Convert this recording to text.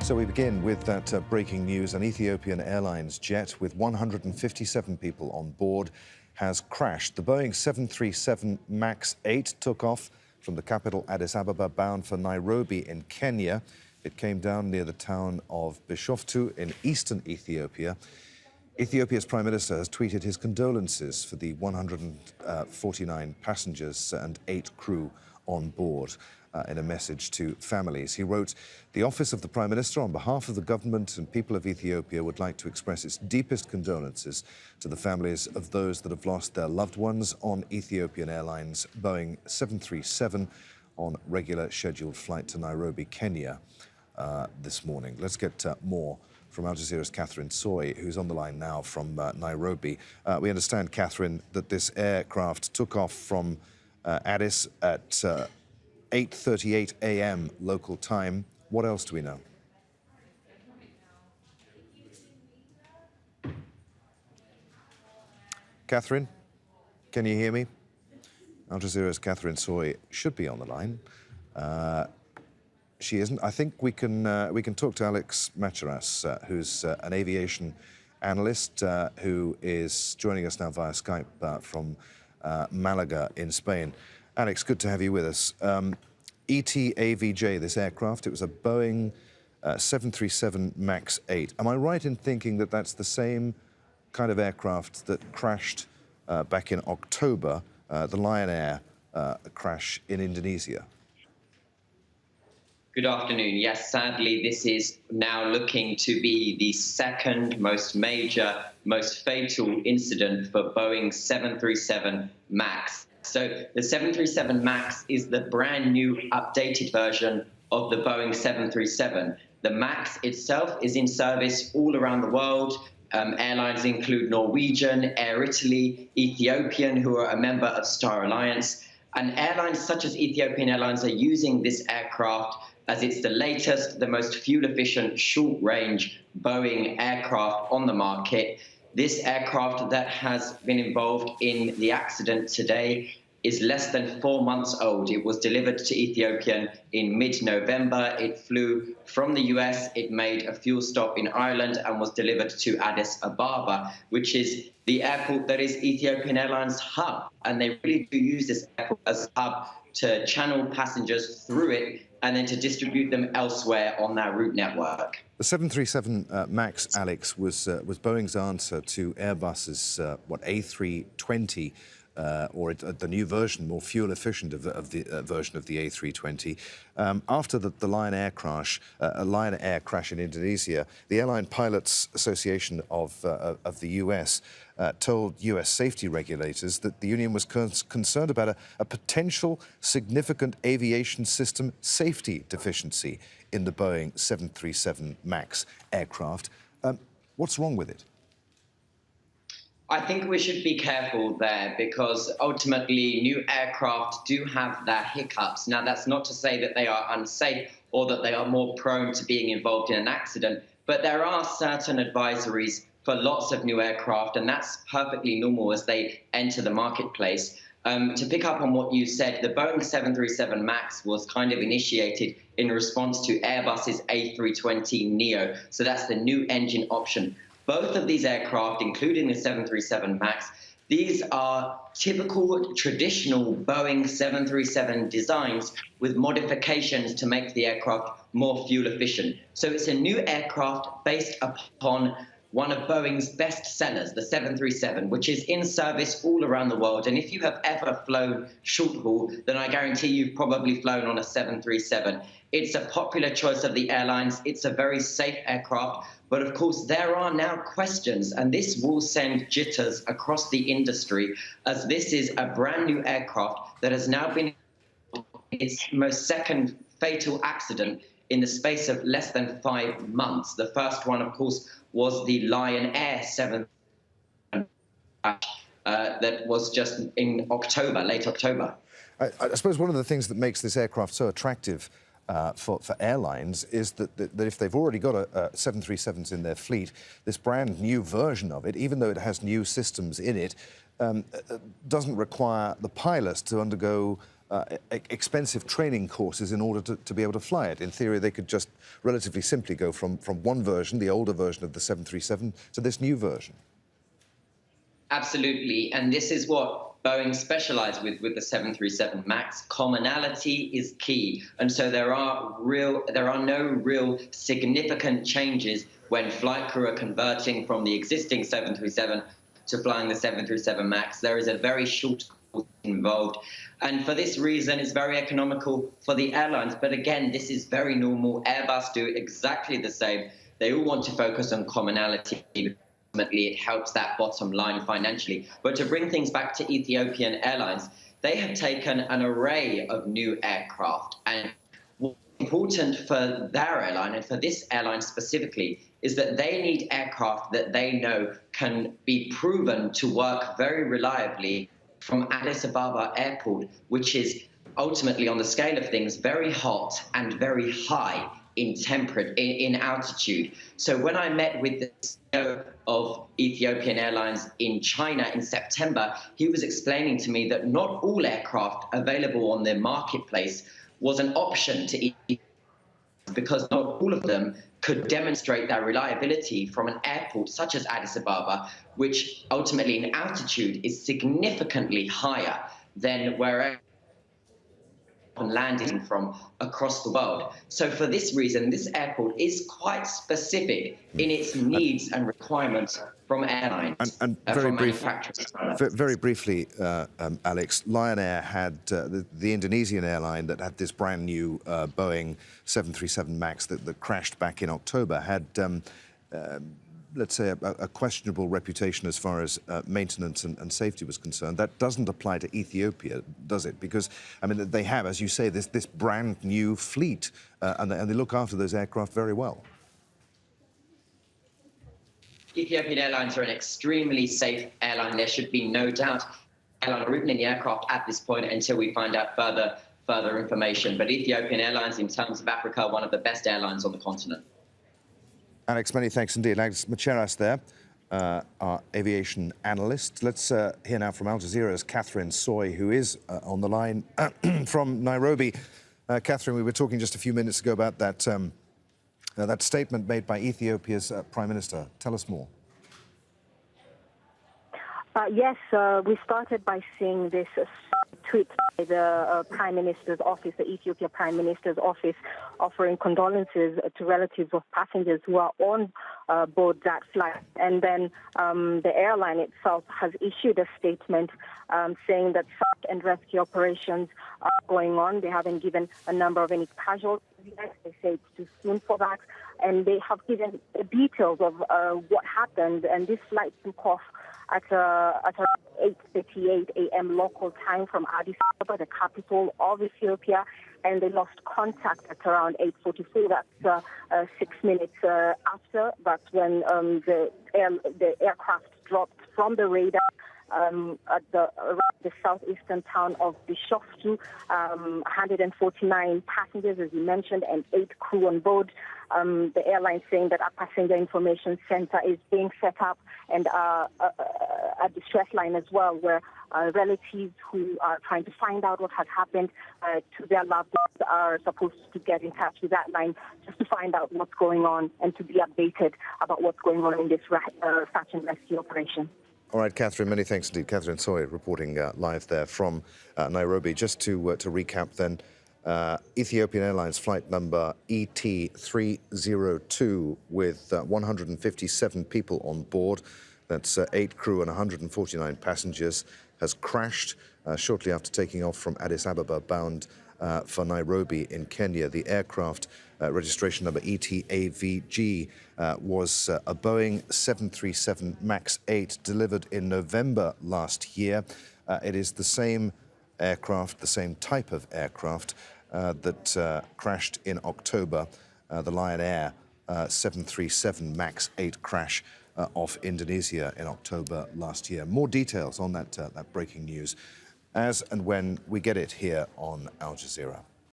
So we begin with that breaking news. An Ethiopian Airlines jet with 157 people on board has crashed. The Boeing 737 MAX 8 took off from the capital Addis Ababa bound for Nairobi in Kenya. It came down near the town of Bishoftu in eastern Ethiopia. Ethiopia's Prime Minister has tweeted his condolences for the 149 passengers and 8 crew on board. In a message to families, he wrote, "The Office of the Prime Minister, on behalf of the government and people of Ethiopia, would like to express its deepest condolences to the families of those that have lost their loved ones on Ethiopian Airlines Boeing 737 on regular scheduled flight to Nairobi, Kenya this morning." Let's get more from Al Jazeera's Catherine Soi, who's on the line now from Nairobi. We understand, Catherine, that this aircraft took off from Addis at 8:38 a.m. local time. What else do we know? Catherine, can you hear me? Al Jazeera's Catherine Soi should be on the line. She isn't. I think we can talk to Alex Macheras, who's an aviation analyst who is joining us now via Skype from Malaga in Spain. Alex, good to have you with us. ETAVJ, this aircraft, it was a Boeing 737 MAX 8. Am I right in thinking that that's the same kind of aircraft that crashed back in October, the Lion Air crash in Indonesia? Good afternoon. Yes, sadly, this is now looking to be the second most major, most fatal incident for Boeing 737 MAX. So the 737 MAX is the brand new updated version of the Boeing 737. The MAX itself is in service all around the world. Airlines include Norwegian, Air Italy, Ethiopian, who are a member of Star Alliance. And airlines such as Ethiopian Airlines are using this aircraft as it's the latest, the most fuel-efficient, short-range Boeing aircraft on the market. This aircraft that has been involved in the accident today is less than 4 months old. It was delivered to Ethiopia in mid-November. It flew from the US. It made a fuel stop in Ireland and was delivered to Addis Ababa, which is the airport that is Ethiopian Airlines' hub. And they really do use this airport as a hub to channel passengers through it and then to distribute them elsewhere on their route network. The 737 MAX, Alex, was Boeing's answer to Airbus's A320, or the new version, more fuel-efficient of the version of the A320. After the Lion Air crash, in Indonesia, the Airline Pilots Association of the US told US safety regulators that the union was concerned about a potential significant aviation system safety deficiency in the Boeing 737 MAX aircraft. What's wrong with it? I think we should be careful there because ultimately new aircraft do have their hiccups. Now, that's not to say that they are unsafe or that they are more prone to being involved in an accident, but there are certain advisories for lots of new aircraft, and that's perfectly normal as they enter the marketplace. To pick up on what you said, the Boeing 737 MAX was kind of initiated in response to Airbus's A320neo. So that's the new engine option. Both of these aircraft, including the 737 MAX, these are typical traditional Boeing 737 designs with modifications to make the aircraft more fuel efficient. So it's a new aircraft based upon one of Boeing's best sellers, the 737, which is in service all around the world. And if you have ever flown short haul, then I guarantee you've probably flown on a 737. It's a popular choice of the airlines. It's a very safe aircraft. But of course, there are now questions, and this will send jitters across the industry, as this is a brand new aircraft that has now been its most second fatal accident in the space of less than 5 months. The first one, of course, was the Lion Air 7 that was just in October, late October. I suppose one of the things that makes this aircraft so attractive for airlines is that if they've already got a 737s in their fleet, this brand new version of it, even though it has new systems in it, doesn't require the pilots to undergo expensive training courses in order to be able to fly it. In theory, they could just relatively simply go from one version, the older version of the 737, to this new version. Absolutely, and this is what Boeing specialized with the 737 MAX. Commonality is key, and so there are no real significant changes when flight crew are converting from the existing 737 to flying the 737 MAX. There is a very short course involved, and for this reason, it's very economical for the airlines. But again, this is very normal. Airbus do exactly the same. They all want to focus on commonality. Ultimately, it helps that bottom line financially. But to bring things back to Ethiopian Airlines, they have taken an array of new aircraft. And what's important for their airline, and for this airline specifically, is that they need aircraft that they know can be proven to work very reliably from Addis Ababa airport, which is ultimately, on the scale of things, very hot and very high in altitude. So when I met with the CEO of Ethiopian Airlines in China in September, he was explaining to me that not all aircraft available on the marketplace was an option to Ethiopian, because not all of them could demonstrate their reliability from an airport such as Addis Ababa, which ultimately in altitude is significantly higher than wherever landing from across the world. So for this reason, this airport is quite specific in its needs and requirements from airlines and very briefly, Alex, Lion Air had the Indonesian airline that had this brand new Boeing 737 MAX that crashed back in October, had let's say, a questionable reputation as far as maintenance and safety was concerned. That doesn't apply to Ethiopia, does it? Because, I mean, they have, as you say, this brand new fleet, and they look after those aircraft very well. Ethiopian Airlines are an extremely safe airline. There should be no doubt. Airline are written in the aircraft at this point until we find out further information. But Ethiopian Airlines, in terms of Africa, are one of the best airlines on the continent. Alex, many thanks indeed. Alex Macheras there, our aviation analyst. Let's hear now from Al Jazeera's Catherine Soi, who is on the line from Nairobi. Catherine, we were talking just a few minutes ago about that statement made by Ethiopia's Prime Minister. Tell us more. Yes, we started by seeing this tweet by the Prime Minister's office, the Ethiopia Prime Minister's office, offering condolences to relatives of passengers who are on board that flight. And then the airline itself has issued a statement saying that search and rescue operations are going on. They haven't given a number of any casualties yet. They say it's too soon for that. And they have given details of what happened. And this flight took off at 8:38 a.m. local time from Addis Ababa, the capital of Ethiopia, and they lost contact at around 8:44. That's 6 minutes after. That's when the aircraft dropped from the radar at the southeastern town of Bishoftu. 149 passengers, as you mentioned, and 8 crew on board. The airline saying that a passenger information center is being set up, and a distress line as well, where relatives who are trying to find out what has happened to their loved ones are supposed to get in touch with that line just to find out what's going on and to be updated about what's going on in this search and rescue operation. All right, Catherine, many thanks indeed. Catherine Soi reporting live there from Nairobi. Just to recap then, Ethiopian Airlines flight number ET302 with 157 people on board, that's 8 crew and 149 passengers, has crashed shortly after taking off from Addis Ababa bound for Nairobi in Kenya. The aircraft registration number ETAVG was a Boeing 737 MAX 8 delivered in November last year. It is the same aircraft, the same type of aircraft that crashed in October, the Lion Air 737 MAX 8 crash off Indonesia in October last year. More details on that breaking news as and when we get it here on Al Jazeera.